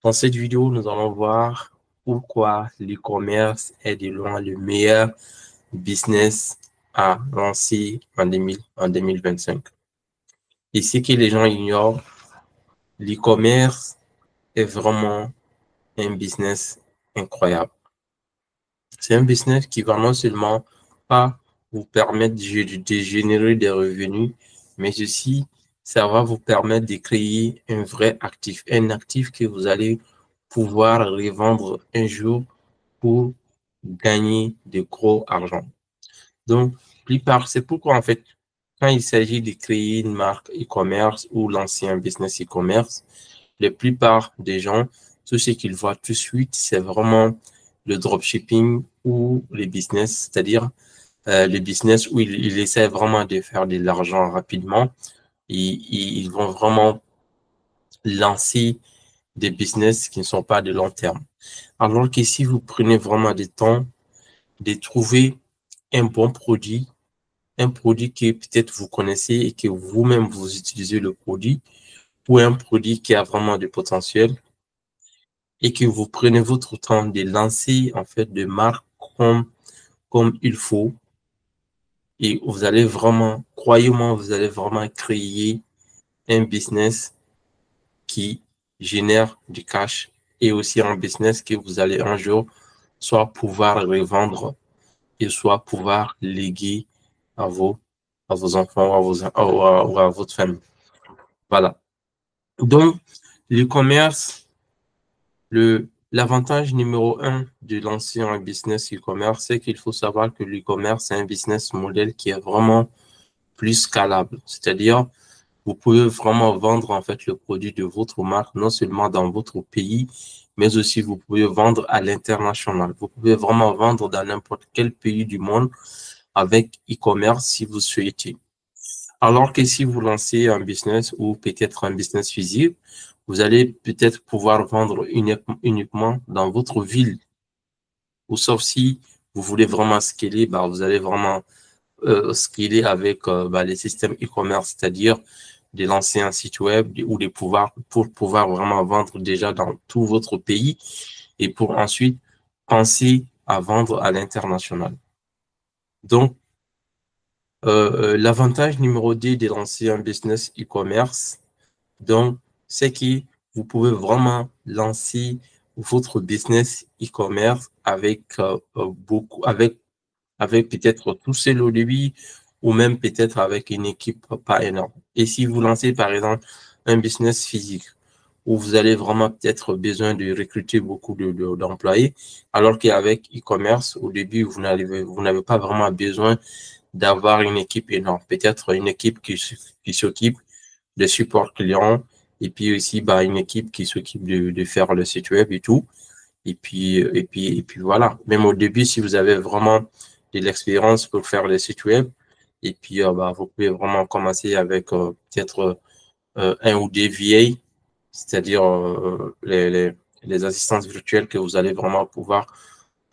Dans cette vidéo, nous allons voir pourquoi l'e-commerce est de loin le meilleur business à lancer en 2025. Et ce que les gens ignorent, l'e-commerce est vraiment un business incroyable. C'est un business qui va non seulement pas vous permettre de générer des revenus, mais aussi ça va vous permettre de créer un vrai actif, un actif que vous allez pouvoir revendre un jour pour gagner de gros argent. Donc, c'est pourquoi en fait, quand il s'agit de créer une marque e-commerce ou lancer un business e-commerce, la plupart des gens, tout ce qu'ils voient tout de suite, c'est vraiment le dropshipping ou les business, c'est-à-dire les business où ils essaient vraiment de faire de l'argent rapidement. Ils vont vraiment lancer des business qui ne sont pas de long terme. Alors que si vous prenez vraiment du temps de trouver un bon produit, un produit que peut-être vous connaissez et que vous-même vous utilisez le produit, ou un produit qui a vraiment du potentiel, et que vous prenez votre temps de lancer en fait de marque comme il faut, et vous allez vraiment, croyez-moi, vous allez vraiment créer un business qui génère du cash et aussi un business que vous allez un jour soit pouvoir revendre et soit pouvoir léguer à vos enfants ou à votre famille. Voilà. Donc, l'e-commerce, l'avantage numéro un de lancer un business e-commerce, c'est qu'il faut savoir que l'e-commerce, c'est un business model qui est vraiment plus scalable. C'est-à-dire, vous pouvez vraiment vendre en fait le produit de votre marque, non seulement dans votre pays, mais aussi vous pouvez vendre à l'international. Vous pouvez vraiment vendre dans n'importe quel pays du monde avec e-commerce si vous souhaitez. Alors que si vous lancez un business ou peut-être un business physique, vous allez peut-être pouvoir vendre uniquement dans votre ville. Ou sauf si vous voulez vraiment scaler, vous allez vraiment scaler avec les systèmes e-commerce, c'est-à-dire de lancer un site web ou pour pouvoir vraiment vendre déjà dans tout votre pays et pour ensuite penser à vendre à l'international. Donc, l'avantage numéro 2 de lancer un business e-commerce, donc, c'est que vous pouvez vraiment lancer votre business e-commerce avec avec peut-être tout seul au début ou même peut-être avec une équipe pas énorme. Et si vous lancez par exemple un business physique où vous allez vraiment peut-être besoin de recruter beaucoup d'employés, alors qu'avec e-commerce, au début, vous n'avez pas vraiment besoin d'avoir une équipe énorme. Peut-être une équipe qui s'occupe de support client et puis aussi une équipe qui s'occupe de faire le site web et tout. Et puis voilà. Même au début, si vous avez vraiment de l'expérience pour faire le site web, et puis vous pouvez vraiment commencer avec peut-être un ou deux VA, c'est-à-dire les assistances virtuelles que vous allez vraiment pouvoir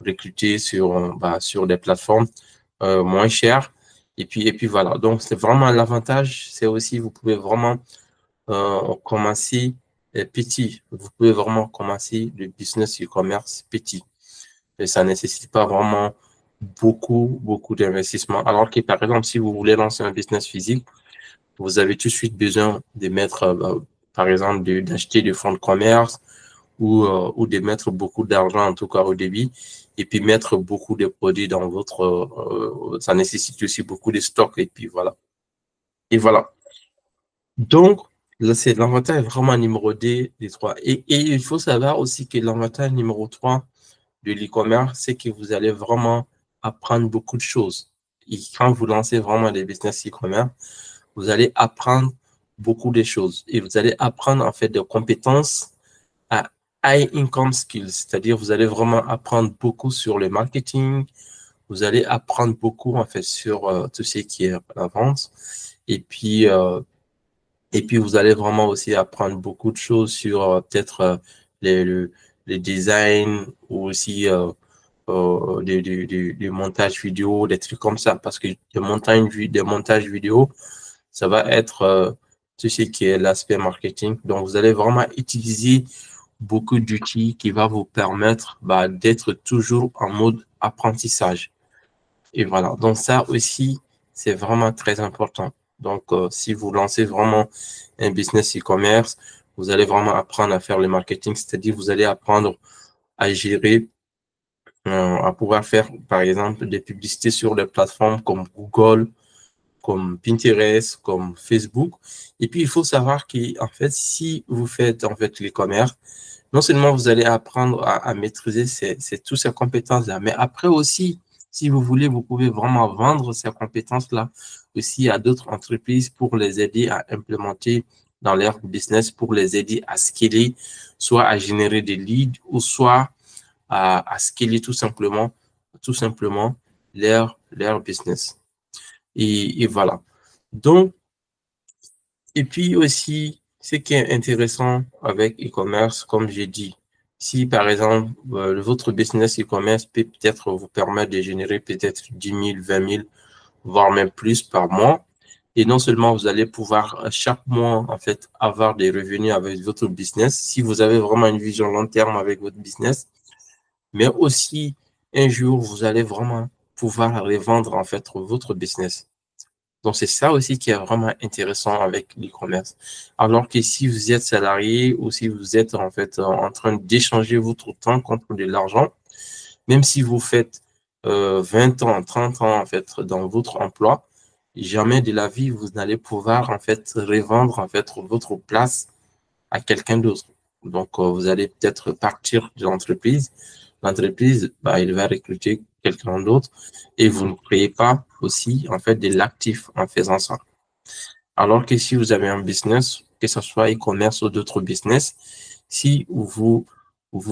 recruter sur des plateformes moins chères. Et puis voilà. Donc, c'est vraiment l'avantage. C'est aussi, vous pouvez vraiment commencer petit. Vous pouvez vraiment commencer le business e-commerce petit. Et ça ne nécessite pas vraiment beaucoup d'investissement. Alors que, par exemple, si vous voulez lancer un business physique, vous avez tout de suite besoin de mettre, par exemple, d'acheter des fonds de commerce ou de mettre beaucoup d'argent, en tout cas au début, et puis mettre beaucoup de produits dans ça nécessite aussi beaucoup de stocks, et puis voilà. Et voilà. Donc, là, c'est l'avantage vraiment numéro 2 des 3. Et il faut savoir aussi que l'avantage numéro 3 de l'e-commerce, c'est que vous allez vraiment apprendre beaucoup de choses. Et quand vous lancez vraiment des business e-commerce, vous allez apprendre beaucoup de choses. Et vous allez apprendre en fait des compétences à high income skills, c'est-à-dire vous allez vraiment apprendre beaucoup sur le marketing, vous allez apprendre beaucoup en fait sur tout ce qui est la vente. Et puis, vous allez vraiment aussi apprendre beaucoup de choses sur peut-être les designs ou aussi des montages vidéo, des trucs comme ça. Parce que des montages vidéo, ça va être tout ce qui est l'aspect marketing. Donc, vous allez vraiment utiliser beaucoup d'outils qui va vous permettre d'être toujours en mode apprentissage. Et voilà, donc ça aussi, c'est vraiment très important. Donc, si vous lancez vraiment un business e-commerce, vous allez vraiment apprendre à faire le marketing, c'est-à-dire vous allez apprendre à gérer, à pouvoir faire, par exemple, des publicités sur des plateformes comme Google, comme Pinterest, comme Facebook. Et puis, il faut savoir qu'en fait, si vous faites en fait l'e-commerce, non seulement vous allez apprendre à maîtriser toutes ces compétences-là, mais après aussi, si vous voulez, vous pouvez vraiment vendre ces compétences-là aussi à d'autres entreprises pour les aider à implémenter dans leur business, pour les aider à scaler, soit à générer des leads ou soit à scaler tout simplement leur business. Et voilà. Donc, et puis aussi, ce qui est intéressant avec e-commerce, comme j'ai dit, si par exemple, votre business e-commerce peut peut-être vous permettre de générer peut-être 10 000, 20 000, voire même plus par mois, et non seulement vous allez pouvoir chaque mois, en fait, avoir des revenus avec votre business, si vous avez vraiment une vision long terme avec votre business, mais aussi un jour, vous allez vraiment pouvoir revendre, en fait, votre business. Donc, c'est ça aussi qui est vraiment intéressant avec l'e-commerce. Alors que si vous êtes salarié ou si vous êtes en fait en train d'échanger votre temps contre de l'argent, même si vous faites 20 ans, 30 ans en fait dans votre emploi, jamais de la vie vous n'allez pouvoir en fait revendre en fait votre place à quelqu'un d'autre. Donc, vous allez peut-être partir de l'entreprise. L'entreprise, il va recruter quelqu'un d'autre et vous ne créez pas aussi, en fait, de l'actif en faisant ça. Alors que si vous avez un business, que ce soit e-commerce ou d'autres business, si vous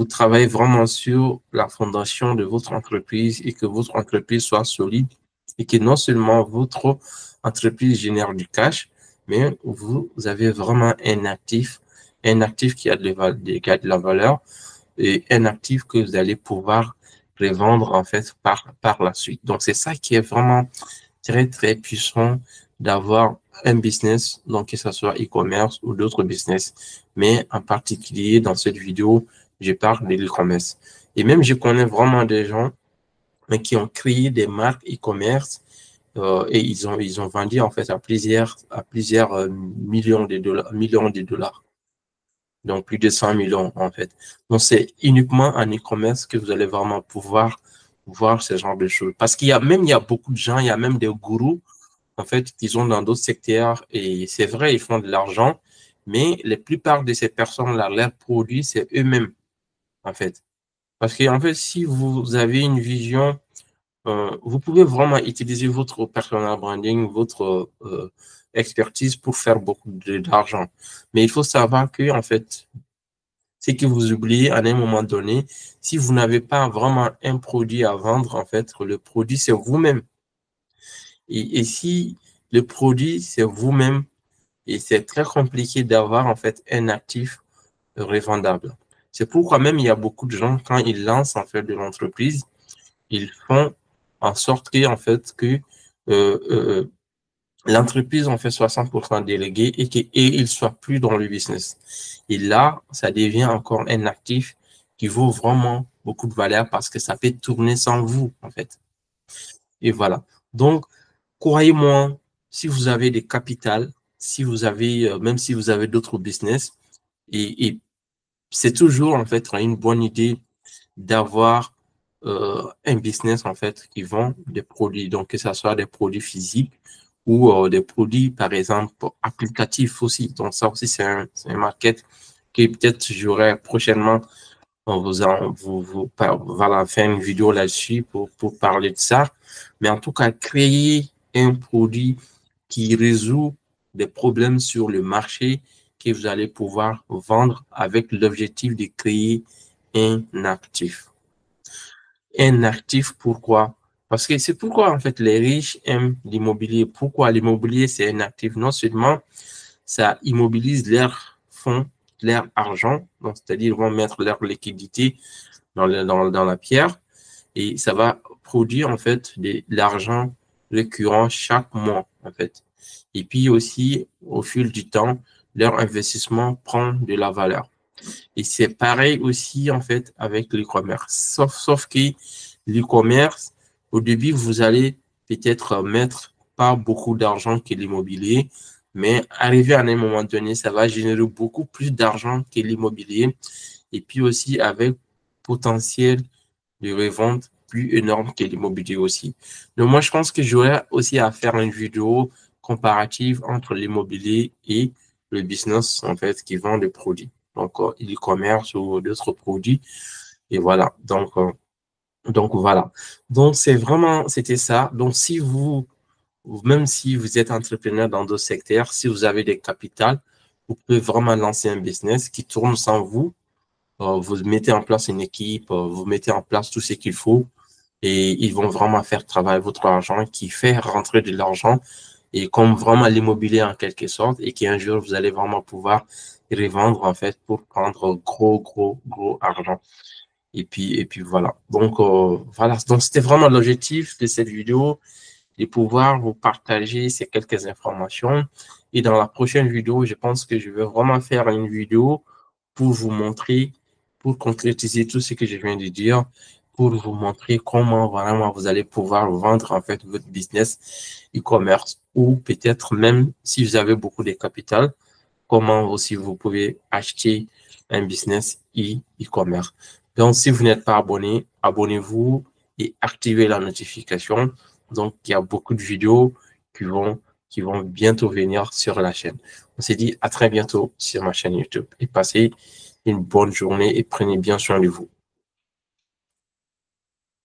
travaillez vraiment sur la fondation de votre entreprise et que votre entreprise soit solide et que non seulement votre entreprise génère du cash, mais vous avez vraiment un actif qui a de la valeur et un actif que vous allez pouvoir revendre en fait par la suite. Donc, c'est ça qui est vraiment très, très puissant d'avoir un business, donc que ce soit e-commerce ou d'autres business. Mais en particulier, dans cette vidéo, je parle de l'e-commerce. Et même, je connais vraiment des gens qui ont créé des marques e-commerce et ils ont vendu en fait à plusieurs millions de dollars. Donc, plus de 100 millions, en fait. Donc, c'est uniquement en e-commerce que vous allez vraiment pouvoir voir ce genre de choses. Parce qu'il y a beaucoup de gens, il y a même des gourous, en fait, qui sont dans d'autres secteurs. Et c'est vrai, ils font de l'argent, mais la plupart de ces personnes-là, leurs produits, c'est eux-mêmes, en fait. Parce que, en fait, si vous avez une vision, vous pouvez vraiment utiliser votre personal branding, votre expertise pour faire beaucoup d'argent. Mais il faut savoir que, en fait, c'est que vous oubliez à un moment donné, si vous n'avez pas vraiment un produit à vendre, en fait, le produit, c'est vous-même. Et si le produit, c'est vous-même, et c'est très compliqué d'avoir, en fait, un actif revendable. C'est pourquoi même il y a beaucoup de gens, quand ils lancent, en fait, de l'entreprise, ils font en sorte que, en fait, que euh, euh, l'entreprise en fait 60% délégué et qu'il ne soit plus dans le business. Et là, ça devient encore un actif qui vaut vraiment beaucoup de valeur parce que ça peut tourner sans vous, en fait. Et voilà. Donc, croyez-moi, si vous avez des capitales, si vous avez, même si vous avez d'autres business, et c'est toujours, en fait, une bonne idée d'avoir un business en fait qui vend des produits, donc que ce soit des produits physiques ou des produits, par exemple, applicatifs aussi. Donc ça aussi, c'est un market qui peut-être j'aurai prochainement, on voilà, faire une vidéo là-dessus pour parler de ça. Mais en tout cas, créer un produit qui résout des problèmes sur le marché que vous allez pouvoir vendre avec l'objectif de créer un actif. Un actif, pourquoi? Parce que c'est pourquoi, en fait, les riches aiment l'immobilier. Pourquoi l'immobilier, c'est un actif? Non seulement ça immobilise leurs fonds, leur argent, donc c'est-à-dire ils vont mettre leur liquidité dans la pierre et ça va produire, en fait, de l'argent récurrent chaque mois, en fait. Et puis aussi, au fil du temps, leur investissement prend de la valeur. Et c'est pareil aussi, en fait, avec l'e-commerce. Sauf que l'e-commerce, au début, vous allez peut-être mettre pas beaucoup d'argent que l'immobilier, mais arrivé à un moment donné, ça va générer beaucoup plus d'argent que l'immobilier. Et puis aussi avec potentiel de revente plus énorme que l'immobilier aussi. Donc moi, je pense que j'aurais aussi à faire une vidéo comparative entre l'immobilier et le business, en fait, qui vend des produits. Donc, e-commerce ou d'autres produits. Et voilà. Donc voilà. Donc, c'était ça. Donc, si même si vous êtes entrepreneur dans d'autres secteurs, si vous avez des capitales, vous pouvez vraiment lancer un business qui tourne sans vous. Vous mettez en place une équipe, vous mettez en place tout ce qu'il faut et ils vont vraiment faire travailler votre argent qui fait rentrer de l'argent et comme vraiment l'immobilier en quelque sorte et qu'un jour vous allez vraiment pouvoir revendre en fait pour prendre gros argent. Et puis voilà. Donc, voilà. Donc, c'était vraiment l'objectif de cette vidéo de pouvoir vous partager ces quelques informations. Et dans la prochaine vidéo, je pense que je vais vraiment faire une vidéo pour vous montrer, pour concrétiser tout ce que je viens de dire, pour vous montrer comment vraiment vous allez pouvoir vendre en fait votre business e-commerce ou peut-être même si vous avez beaucoup de capital, comment aussi vous pouvez acheter un business e-commerce. Donc, si vous n'êtes pas abonné, abonnez-vous et activez la notification. Donc, il y a beaucoup de vidéos qui vont bientôt venir sur la chaîne. On s'est dit à très bientôt sur ma chaîne YouTube et passez une bonne journée et prenez bien soin de vous.